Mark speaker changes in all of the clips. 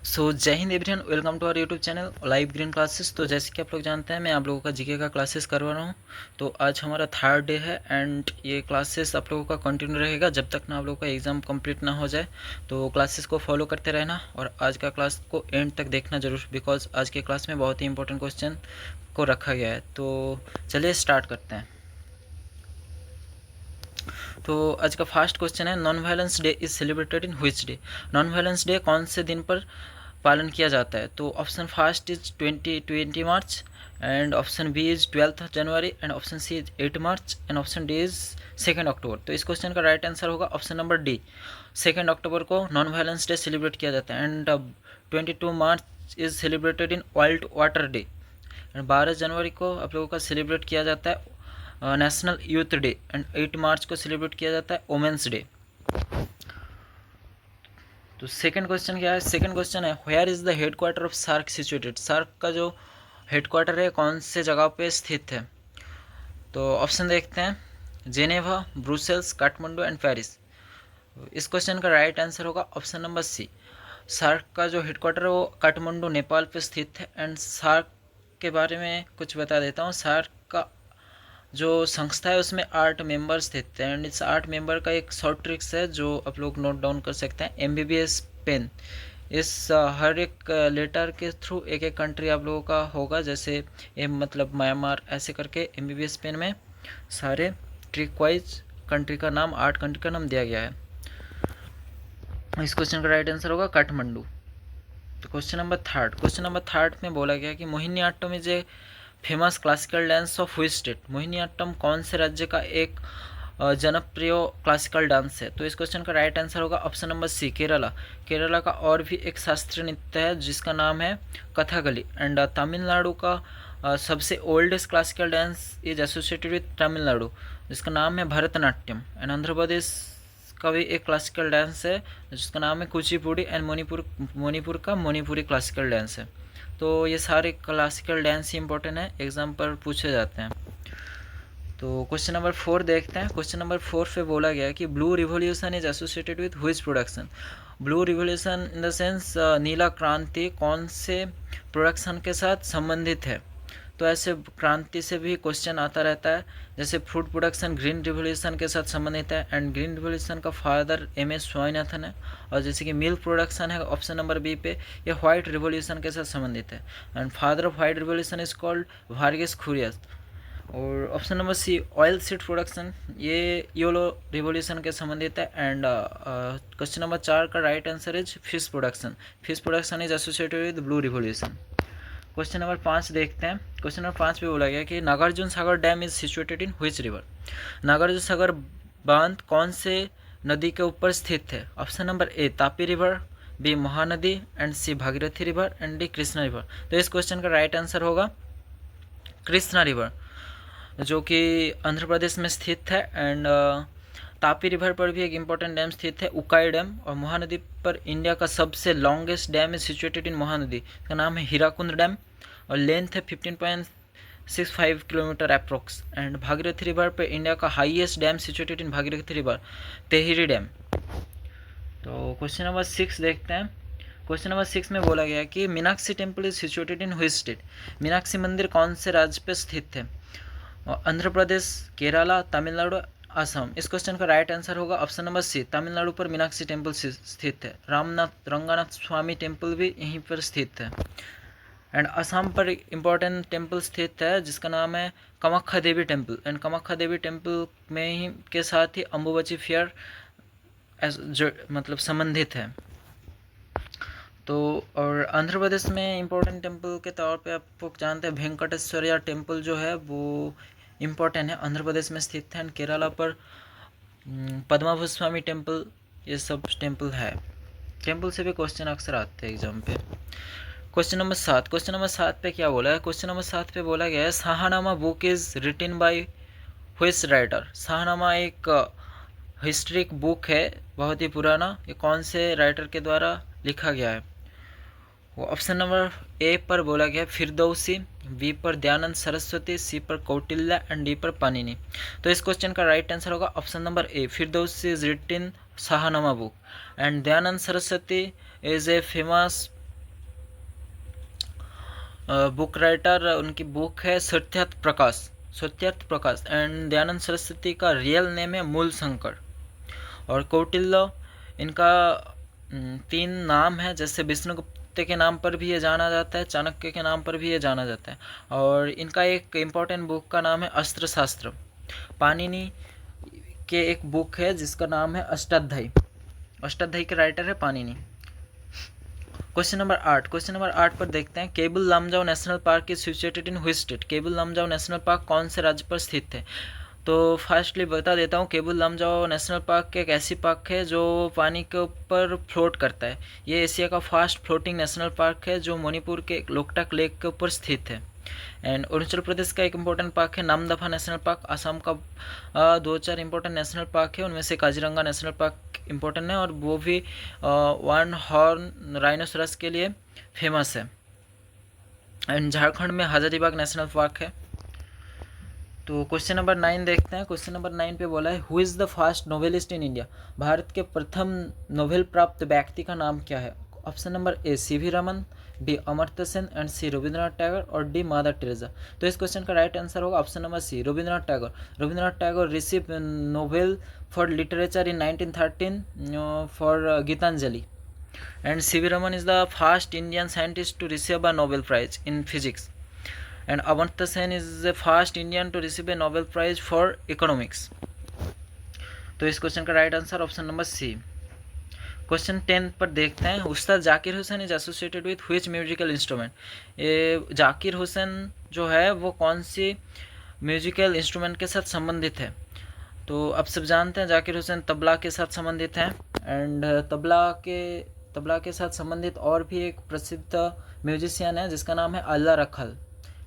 Speaker 1: जय हिंद everyone, welcome to our YouTube channel live green classes. तो जैसे कि आप लोग जानते हैं, मैं आप लोगों का जीके का क्लासेस करवा रहा हूँ। तो आज हमारा थर्ड डे है एंड ये क्लासेस आप लोगों का कंटिन्यू रहेगा जब तक ना आप लोगों का एग्ज़ाम कंप्लीट ना हो जाए। तो क्लासेस को फॉलो करते रहना और आज का क्लास को एंड तक देखना जरूर, बिकॉज आज के क्लास में बहुत ही इंपॉर्टेंट क्वेश्चन को रखा गया है। तो चलिए स्टार्ट करते हैं। तो आज का फर्स्ट क्वेश्चन है, non violence day is celebrated in which day. Non violence day कौन से दिन पर पालन किया जाता है? तो option first is 20 March and option b is 12 January and option c is 8 March and option d is 2 October. तो इस क्वेश्चन का राइट आंसर होगा ऑप्शन नंबर डी। 2 अक्टूबर को नॉन वायलेंस डे सेलिब्रेट किया जाता है and 22 March is celebrated in world water day and 12 जनवरी को आप लोगों का सेलिब्रेट किया जाता है national youth day and 8 March को सेलिब्रेट किया जाता है वुमेंस डे। तो सेकंड क्वेश्चन क्या है? सेकंड क्वेश्चन है, where is the headquarter of SAARC situated. SAARC का जो हेडक्वार्टर है कौन से जगह पे स्थित है? तो ऑप्शन देखते हैं, Geneva, Brussels, Kathmandu and Paris. इस क्वेश्चन का राइट आंसर होगा ऑप्शन नंबर सी। सार्क का जो हेडक्वार्टर है वो काठमांडू नेपाल पे स्थित है एंड सार्क के बारे में कुछ बता देता हूँ। सार्क का जो संस्था है उसमें 8 मेंबर्स थे एंड इस 8 मेंबर का एक शॉर्ट ट्रिक्स है जो आप लोग नोट डाउन कर सकते हैं, MBBS पेन। इस हर एक लेटर के थ्रू एक एक कंट्री आप लोगों का होगा, जैसे एम मतलब म्यांमार, ऐसे करके MBBS पेन में सारे ट्रिक वाइज कंट्री का नाम, 8 कंट्री का नाम दिया गया है। इस क्वेश्चन का राइट आंसर होगा काठमांडू। तो क्वेश्चन नंबर थर्ड में बोला गया कि Mohiniyattam is a famous classical dance of which state. Mohiniyattam कौन से राज्य का एक जनप्रिय क्लासिकल डांस है? तो इस क्वेश्चन का राइट आंसर होगा option number c, Kerala. Kerala का और भी एक शास्त्रीय नृत्य है जिसका नाम है कथकली एंड तमिलनाडु का सबसे oldest classical dance is associated with Tamil Nadu जिसका नाम है भरतनाट्यम एंड आंध्र प्रदेश का भी एक क्लासिकल डांस है जिसका नाम है कुचिपुड़ी एंड मणिपुर का मणिपुरी क्लासिकल डांस है। तो ये सारे क्लासिकल डांस ही इंपॉर्टेंट है, एग्जाम पर पूछे जाते हैं। तो क्वेश्चन नंबर 4 देखते हैं। क्वेश्चन नंबर 4 पे बोला गया कि blue revolution is associated with which production. Blue revolution in the sense नीला क्रांति कौन से प्रोडक्शन के साथ संबंधित है? तो ऐसे क्रांति से भी क्वेश्चन आता रहता है, जैसे फ्रूट प्रोडक्शन ग्रीन रिवॉल्यूशन के साथ संबंधित है एंड ग्रीन रिवॉल्यूशन का फादर MS स्वामीनाथन है। और जैसे कि मिल्क प्रोडक्शन है ऑप्शन नंबर बी पे, ये व्हाइट रिवॉल्यूशन के साथ संबंधित है and father of white revolution is called Varghese Kurien. और option number C, oil seed production, ये येलो रिवॉल्यूशन के संबंधित है एंड क्वेश्चन नंबर 4 का right answer is fish production. Fish production is associated with blue revolution. Question number 5 देखते हैं। Question number 5 पे बोला गया कि Nagarjuna Sagar dam is situated in which river. Nagarjuna Sagar बांध कौन से नदी के ऊपर स्थित है? Option number A, Tapi river, B, Mahanadi and C, Bhagirathi river and D, Krishna river. तो इस क्वेश्चन का राइट आंसर होगा कृष्णा रिवर, जो कि आंध्र प्रदेश में स्थित है एंड तापी रिवर पर भी एक इम्पॉर्टेंट डैम स्थित है, उकाई डैम। और महानदी पर इंडिया का सबसे लॉन्गेस्ट डैम इज सिचुएटेड इन महानदी, इसका नाम है हीराकुंड डैम और लेंथ है 15.65 kilometre approx. And Bhagirathi river पे इंडिया का highest dam situated in Bhagirathi river, Tehri dam. तो क्वेश्चन नंबर 6 देखते हैं। क्वेश्चन नंबर 6 में बोला गया कि Meenakshi temple is situated in which state. Meenakshi मंदिर कौन से राज्य पे स्थित है? आंध्र प्रदेश, केरला, तमिलनाडु, असम। इस क्वेश्चन का राइट आंसर होगा ऑप्शन नंबर सी, तमिलनाडु पर मीनाक्षी टेम्पल स्थित है। रंगनाथ स्वामी टेम्पल भी यहीं पर स्थित है एंड असम पर इम्पोर्टेंट टेम्पल स्थित है जिसका नाम है Kamakhya Devi temple and Kamakhya Devi temple में ही के साथ ही अम्बुबाची फेयर जो मतलब संबंधित है। तो और आंध्र प्रदेश में इम्पोर्टेंट टेम्पल के तौर पे आप लोग जानते हैं वेंकटेश्वरिया टेम्पल जो है वो इम्पोर्टेंट है, आंध्र प्रदेश में स्थित है एंड केरला पर पद्माभूस्वामी टेम्पल, ये सब टेम्पल है। टेम्पल से भी क्वेश्चन अक्सर आते हैं एग्जाम पे। क्वेश्चन नंबर 7, क्वेश्चन नंबर 7 पे क्या बोला है? क्वेश्चन नंबर 7 पे बोला गया है Shahnameh book is written by which writer. Shahnameh एक हिस्ट्रिक बुक है, बहुत ही पुराना, ये कौन से राइटर के द्वारा लिखा गया है? वो ऑप्शन नंबर ए पर बोला गया फिरदौसी, बी पर दयानंद सरस्वती, सी पर कौटिल्य एंड डी पर पाणिनि। तो इस क्वेश्चन का राइट आंसर होगा option number a, Firdausi is written Shahnameh book and Dayanand Saraswati is a famous book writer उनकी बुक है सत्यार्थ प्रकाश एंड दयानंद सरस्वती का रियल नेम है मूल शंकर। और कौटिल्य इनका 3 नाम है, जैसे विष्णुगुप्त के नाम पर भी ये जाना जाता है, चाणक्य के नाम पर भी ये जाना जाता है। और इनका एक इम्पॉर्टेंट बुक का नाम है अस्त्र शास्त्र। पाणिनि के एक बुक है जिसका नाम है अष्टाध्यायी के राइटर है पाणिनि। क्वेश्चन नंबर 8 पर देखते हैं, Keibul Lamjao national park is situated in which state. Keibul Lamjao national park कौन से राज्य पर स्थित है? तो फर्स्टली बता देता हूँ, केबुल लामजाओ नेशनल पार्क एक ऐसी पार्क है जो पानी के ऊपर फ्लोट करता है। ये एशिया का फास्ट फ्लोटिंग नेशनल पार्क है जो मणिपुर के लोकटक लेक के ऊपर स्थित है। एंड अरुणाचल प्रदेश का एक इम्पोर्टेंट पार्क है नामदफा नेशनल पार्क। असम का 2-4 इम्पोर्टेंट नेशनल पार्क है, उनमें से काजीरंगा नेशनल पार्क इम्पोर्टेंट है और वो भी 1 हॉर्न राइनोसरस के लिए फेमस है। एंड झारखंड में हजारीबाग नेशनल पार्क है। तो क्वेश्चन नंबर 9 देखते हैं। क्वेश्चन नंबर 9 पे बोला है, who is the first novelist in India. Bharat के प्रथम नोबेल प्राप्त व्यक्ति का नाम क्या है? Option number A CV Raman, B Amartya Sen and C Rabindranath Tagore और डी मदर टेरेसा। तो इस क्वेश्चन का राइट आंसर होगा option number C Rabindranath Tagore. Rabindranath Tagore receive Nobel for literature in 1913 for Gitanjali. And CV Raman is the first Indian scientist to receive a Nobel prize in physics. And Amartya Sen is the first Indian to receive a Nobel Prize for Economics. तो इस question का right answer option number c. Question 10 पर देखते हैं, Ustad Zakir Hussain is associated with which musical instrument. ये जाकिर हुसैन जो है वो कौन सी म्यूजिकल इंस्ट्रूमेंट के साथ संबंधित है? तो आप सब जानते हैं जाकिर हुसैन तबला के साथ संबंधित हैं। एंड तबला के साथ संबंधित और भी एक प्रसिद्ध म्यूजिशियन है जिसका नाम है अल्लाह रखल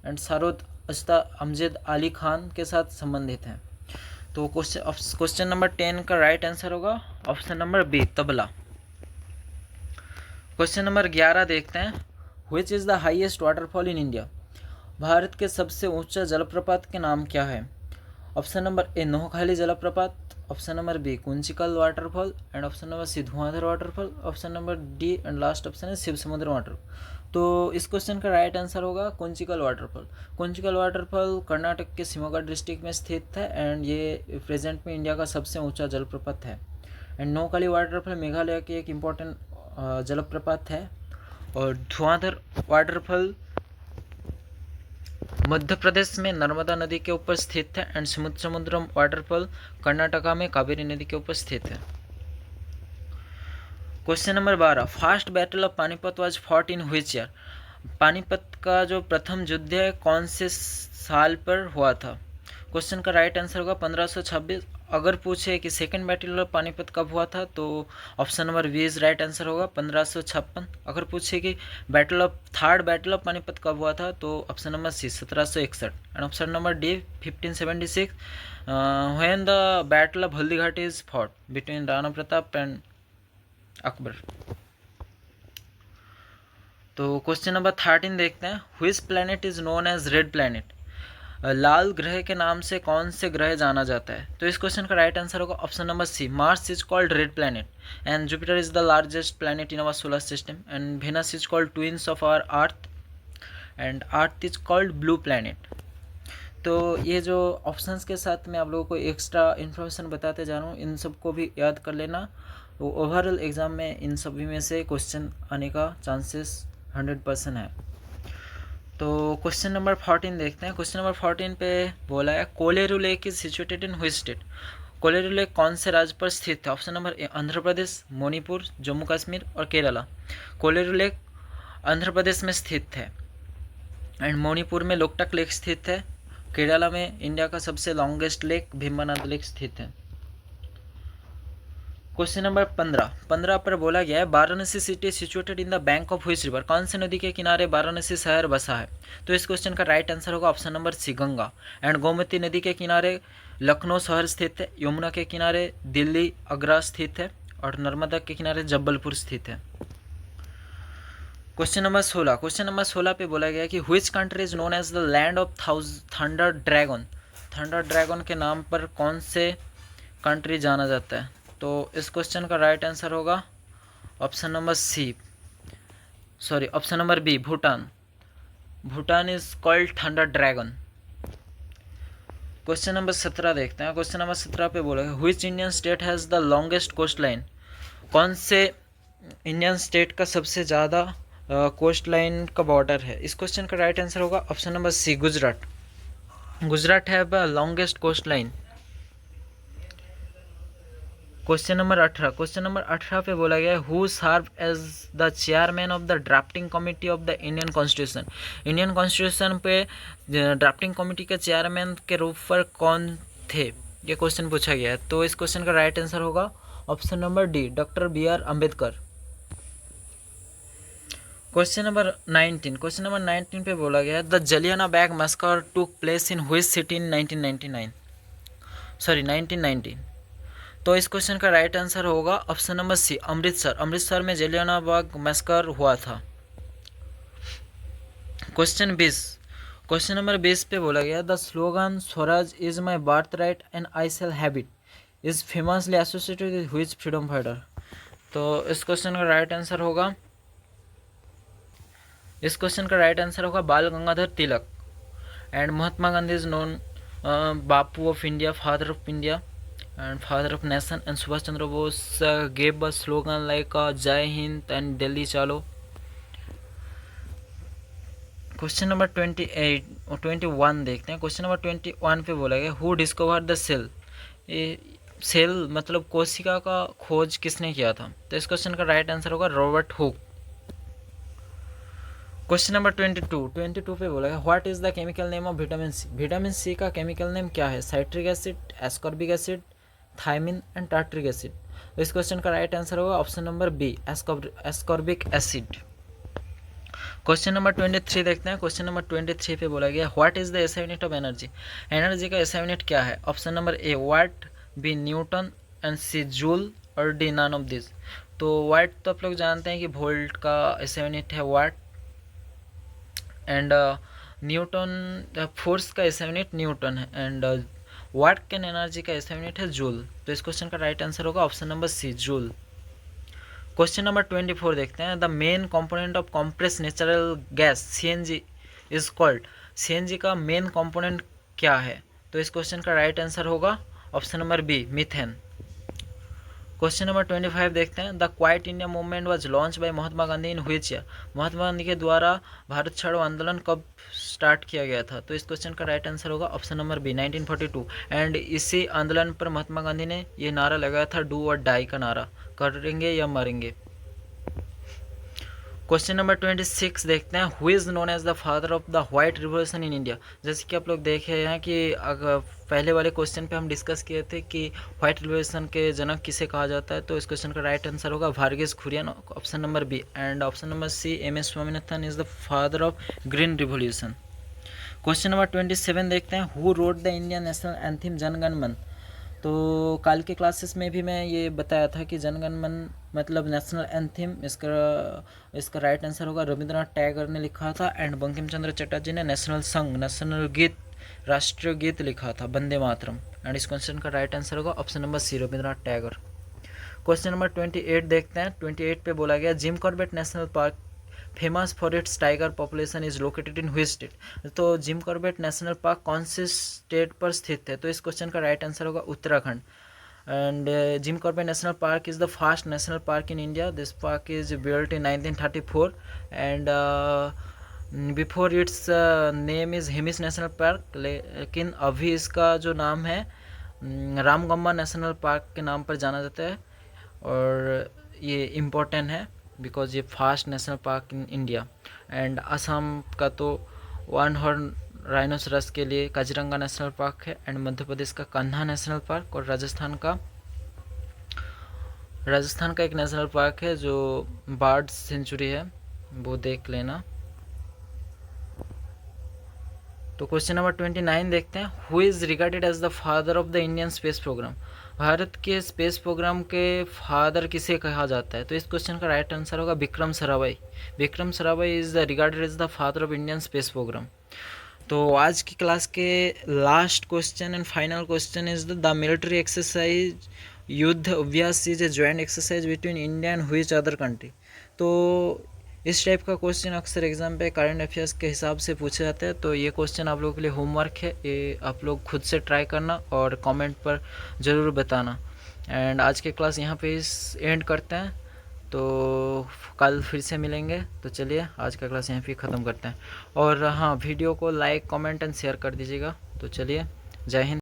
Speaker 1: एंड सरोद अस्ता अमजद अली खान के साथ संबंधित हैं। तो क्वेश्चन नंबर 10 का राइट आंसर होगा option number b tabla. Question number 11 देखते हैं, which is the highest waterfall in India. Bharat के सबसे ऊंचा जलप्रपात के नाम क्या है? ऑप्शन नंबर ए नोहखाली जलप्रपात, option number B Kunchikal waterfall and option number C Dhuandhar waterfall, option number D and last option है शिव समुद्र वाटर। तो इस क्वेश्चन का राइट आंसर होगा कुंचिकल वाटरफॉल। कुंचिकल वाटरफॉल कर्नाटक के शिमोगा डिस्ट्रिक्ट में स्थित है एंड ये प्रेजेंट में इंडिया का सबसे ऊंचा जलप्रपात है। एंड नोहखाली वाटरफॉल मेघालय की एक इम्पोर्टेंट जलप्रपात है। और धुआंधार वाटरफॉल मध्य प्रदेश में नर्मदा नदी के ऊपर स्थित है। एंड समुद्रम वाटरफॉल कर्नाटका में कावेरी नदी के ऊपर स्थित है। Question number 12, first battle of Panipat was fought in which year. Panipat का जो प्रथम युद्ध है कौन से साल पर हुआ था? क्वेश्चन का राइट आंसर होगा 1526। अगर पूछे कि सेकंड बैटल ऑफ पानीपत कब हुआ था तो option number b is right answer होगा 1556। अगर पूछे कि थर्ड बैटल ऑफ पानीपत कब हुआ था तो option number C 1761 and option number D 1576 when the battle of Haldighati is fought between Rana Pratap and Akbar. तो क्वेश्चन नंबर 13 देखते हैं, which planet is known as red planet. लाल ग्रह के नाम से कौन से ग्रह जाना जाता है? तो इस क्वेश्चन का राइट आंसर होगा option number c Mars is called red planet and Jupiter is the largest planet in our solar system and Venus is called twins of our Earth and Earth is called blue planet. तो ये जो options के साथ मैं आप लोगों को extra information बताते जा रहा हूँ, इन सबको भी याद कर लेना। तो ओवरऑल एग्ज़ाम में इन सभी में से क्वेश्चन आने का चांसेस 100% है। तो क्वेश्चन नंबर 14 देखते हैं। क्वेश्चन नंबर 14 पे बोला है, Kolleru lake is situated in which state. Kolleru lake कौन से राज्य पर स्थित है? ऑप्शन नंबर ए आंध्र प्रदेश, मणिपुर, जम्मू कश्मीर और केरला। कोलेरू लेक आंध्र प्रदेश में स्थित है एंड मणिपुर में लोकटक लेक स्थित है। केरला में इंडिया का सबसे लॉन्गेस्ट लेक भीमानद लेक स्थित है। क्वेश्चन नंबर 15 पर बोला गया है, Varanasi city situated in the bank of which river. कौन से नदी के किनारे वाराणसी शहर बसा है? तो इस क्वेश्चन का राइट आंसर होगा option number c Ganga. And Gomti नदी के किनारे लखनऊ शहर स्थित है, यमुना के किनारे दिल्ली आगरा स्थित है और नर्मदा के किनारे जबलपुर स्थित है। क्वेश्चन नंबर 16 पे बोला गया है कि which country is known as the land of thunder dragon. Thunder dragon के नाम पर कौन से कंट्री जाना जाता है? तो इस क्वेश्चन का राइट आंसर होगा option number b Bhutan. Bhutan is called thunder dragon. Question number 17 देखते हैं। क्वेश्चन नंबर 17 पे बोला है which Indian state has the longest coast line. कौन से इंडियन स्टेट का सबसे ज़्यादा कोस्ट लाइन का बॉर्डर है। इस क्वेश्चन का राइट आंसर होगा option number C, Gujarat. Gujarat have the longest coast line. Question number 18। Question number 18 पे बोला गया है who serve as the chairman of the drafting committee of the Indian constitution. Indian constitution पे drafting committee के chairman के रूप पर कौन थे, ये क्वेश्चन पूछा गया है। तो इस क्वेश्चन का राइट आंसर होगा option number D, doctor BR Ambedkar. Question number 19। Question number 19 पे बोला गया है the Jallianwala Bagh massacre took place in which city in 1990। तो इस क्वेश्चन का राइट आंसर होगा option number C, Amritsar. Amritsar में जलियाना बाग मैसकर हुआ था। क्वेश्चन 20। क्वेश्चन नंबर 20 पे बोला गया the slogan Swaraj is my birthright and I shall have it is famously associated with which freedom fighter. तो इस क्वेश्चन का राइट आंसर होगा Bal Gangadhar Tilak. And Mahatma Gandhi is known Bapu of India, father of India and father of nation, and Subhash Chandra Bose gave a slogan like Jai Hind and Delhi Chalo. Question number 28 और 21 देखते हैं। Question number 21 पे बोला गया who discover the cell. ये cell मतलब कोशिका का खोज किसने किया था। तो इस क्वेश्चन का राइट आंसर होगा रॉबर्ट हुक। क्वेश्चन नंबर 22 पे बोला गया what is the chemical name of vitamin C. Vitamin C का केमिकल नेम क्या है। Citric acid, ascorbic acid, thiamine and tartaric acid. तो इस क्वेश्चन का राइट आंसर होगा option number B, ascorbic acid. Question number 23 देखते हैं। क्वेश्चन नंबर 23 पे बोला गया what is the SI unit of energy. Energy का एसआई यूनिट क्या है। Option number A watt, B newton and C joule और डी नन ऑफ दिस। तो वाट तो आप लोग जानते हैं कि वोल्ट का एसआई यूनिट है वाट, एंड न्यूटन फोर्स का एसआई यूनिट न्यूटन है, एंड वाट कैन एनर्जी का एसआई यूनिट है जूल। तो इस क्वेश्चन का राइट आंसर होगा option number C, joule. Question number 24 देखते हैं the main component of compress natural gas CNG is called. CNG का मेन कंपोनेंट क्या है। तो इस क्वेश्चन का राइट आंसर होगा option number B, methane. Question number 25 देखते हैं the quit India movement was launch by Mahatma Gandhi in which year. Mahatma Gandhi के द्वारा भारत छोड़ो आंदोलन कब स्टार्ट किया गया था। तो इस क्वेश्चन का राइट आंसर होगा ऑप्शन नंबर बी, 1942। एंड इसी आंदोलन पर महात्मा गांधी ने ये नारा लगाया था डू और डाई का नारा, करेंगे या मरेंगे। क्वेश्चन नंबर 26 देखते हैं who is known as the father of the white revolution in India. जैसे कि आप लोग देखे हैं कि अगर पहले वाले क्वेश्चन पे हम डिस्कस किए थे कि व्हाइट रिवॉल्यूशन के जनक किसे कहा जाता है। तो इस क्वेश्चन का राइट आंसर होगा Varghese Kurien, option number B. And option number C, MS Swaminathan is the father of green revolution. Question number 27 देखते हैं who wrote the Indian national anthem Jana Gana मन। तो कल के क्लासेस में भी मैं ये बताया था कि जनगण मन मतलब नेशनल एंथम, इसका राइट आंसर होगा रविंद्रनाथ टैगोर ने लिखा था। एंड बंकिम चंद्र चटर्जी ने नेशनल सॉन्ग, नेशनल गीत, राष्ट्रीय गीत लिखा था वंदे मातरम। एंड इस क्वेश्चन का राइट आंसर होगा option number C, Rabindranath Tagore. Question number 28 देखते हैं। 28 पे बोला गया Jim Corbett national park famous for its tiger population is located in which state. तो जिम कॉर्बेट नेशनल पार्क कौन से स्टेट पर स्थित है। तो इस क्वेश्चन का राइट आंसर होगा Uttarakhand. And gym Corbett national park is the first national park in India. This park is built in 1934 and before it's name is Hemis national park. लेकिन अभी इसका जो नाम है रामगम्बा नेशनल पार्क के नाम पर जाना जाता है, और ये इम्पोर्टेंट है बिकॉज ये fast national park in India. And Assam का तो वन हॉर्न राइनोसरस के लिए काजीरंगा नेशनल पार्क है। एंड मध्य प्रदेश का कान्हा नेशनल पार्क, और राजस्थान का एक नेशनल पार्क है जो बर्ड सेंचुरी है, वो देख लेना। तो क्वेश्चन नंबर 29 देखते हैं who is regarded as the father of the Indian space programme. Bharat के स्पेस प्रोग्राम के फादर किसे कहा जाता है। तो इस क्वेश्चन का राइट आंसर होगा Vikram Sarabhai. Vikram Sarabhai is the regarded as the father of Indian space programme. तो आज की क्लास के last question and final question is the military exercise Yudh Abhyas is a joint exercise between India and which other country. तो इस type का question अक्सर exam पे current affairs के हिसाब से पूछे जाते हैं। तो ये क्वेश्चन आप लोगों के लिए होमवर्क है, ये आप लोग खुद से ट्राई करना और कमेंट पर ज़रूर बताना। एंड आज के क्लास यहाँ पे इस एंड करते हैं, तो कल फिर से मिलेंगे। तो चलिए आज का क्लास यहाँ पे ख़त्म करते हैं। और हाँ, वीडियो को लाइक कमेंट एंड शेयर कर दीजिएगा। तो चलिए, जय हिंद।